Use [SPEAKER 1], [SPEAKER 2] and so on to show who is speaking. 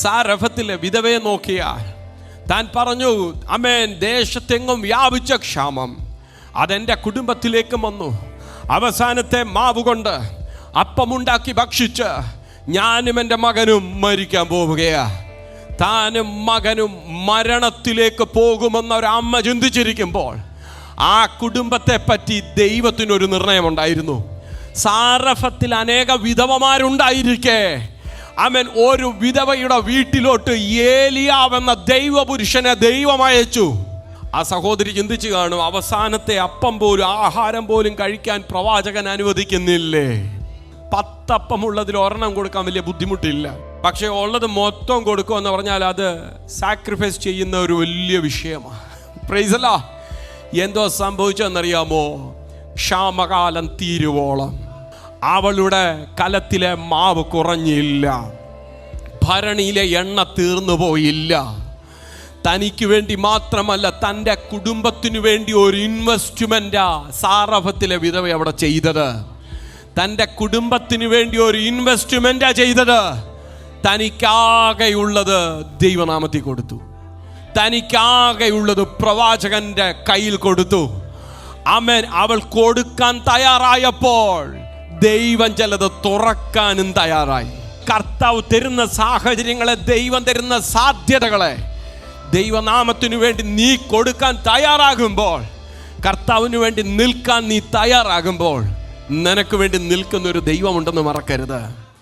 [SPEAKER 1] സാരഫത്തിലെ വിധവയെ നോക്കിയാൽ താൻ പറഞ്ഞു, ആമേൻ, ദേശത്തെങ്ങും വ്യാപിച്ച ക്ഷാമം അതെൻ്റെ കുടുംബത്തിലേക്കും വന്നു. അവസാനത്തെ മാവ് കൊണ്ട് അപ്പമുണ്ടാക്കി ഭക്ഷിച്ച് ഞാനും എൻ്റെ മകനും മരിക്കാൻ പോവുകയാ. താനും മകനും മരണത്തിലേക്ക് പോകുമെന്ന ഒരമ്മ ചിന്തിച്ചിരിക്കുമ്പോൾ ആ കുടുംബത്തെ പറ്റി ദൈവത്തിനൊരു നിർണയമുണ്ടായിരുന്നു. സാരഫത്തിൽ അനേക വിധവമാരുണ്ടായിരിക്കെ ആമേൻ, ഒരു വിധവയുടെ വീട്ടിലോട്ട് ഏലിയാവെന്ന ദൈവപുരുഷനെ ദൈവം അയച്ചു. ആ സഹോദരി ചിന്തിച്ചു കാണും, അവസാനത്തെ അപ്പം പോലും, ആഹാരം പോലും കഴിക്കാൻ പ്രവാചകൻ അനുവദിക്കുന്നില്ലേ? 10 അപ്പം ഉള്ളതിൽ ഒരെണ്ണം കൊടുക്കാൻ വലിയ ബുദ്ധിമുട്ടില്ല. പക്ഷെ ഉള്ളത് മൊത്തം കൊടുക്കുമെന്ന് പറഞ്ഞാൽ അത് സാക്രിഫൈസ് ചെയ്യുന്ന ഒരു വലിയ വിഷയമാണ്. പ്രൈസ് അല്ലാഹ്. എന്തോ സംഭവിച്ചെന്നറിയാമോ? ക്ഷാമകാലം തീരുവോളം അവളുടെ കലത്തിലെ മാവ് കുറഞ്ഞില്ല, ഭരണിയിലെ എണ്ണ തീർന്നു പോയില്ല. തനിക്ക് വേണ്ടി മാത്രമല്ല, തൻ്റെ കുടുംബത്തിനു വേണ്ടി ഒരു ഇൻവെസ്റ്റ്മെന്റാ സാരഫത്തിലെ വിധവ അവിടെ ചെയ്തത്. തൻ്റെ കുടുംബത്തിന് വേണ്ടി ഒരു ഇൻവെസ്റ്റ്മെന്റാ ചെയ്തത്. തനിക്കാകെയുള്ളത് ദൈവനാമത്തിൽ കൊടുത്തു. തനിക്കാകെയുള്ളത് പ്രവാചകന്റെ കയ്യിൽ കൊടുത്തു. ആമേൻ. അവൾ കൊടുക്കാൻ തയ്യാറായപ്പോൾ ദൈവം ചിലത് തുറക്കാനും തയ്യാറായി. കർത്താവ് തരുന്ന സാഹചര്യങ്ങളെ, ദൈവം തരുന്ന സാധ്യതകളെ ദൈവനാമത്തിനു വേണ്ടി നീ കൊടുക്കാൻ തയ്യാറാകുമ്പോൾ, കർത്താവിന് വേണ്ടി നിൽക്കാൻ നീ തയ്യാറാകുമ്പോൾ, നിനക്ക് വേണ്ടി നിൽക്കുന്നൊരു ദൈവമുണ്ടെന്ന് മറക്കരുത്.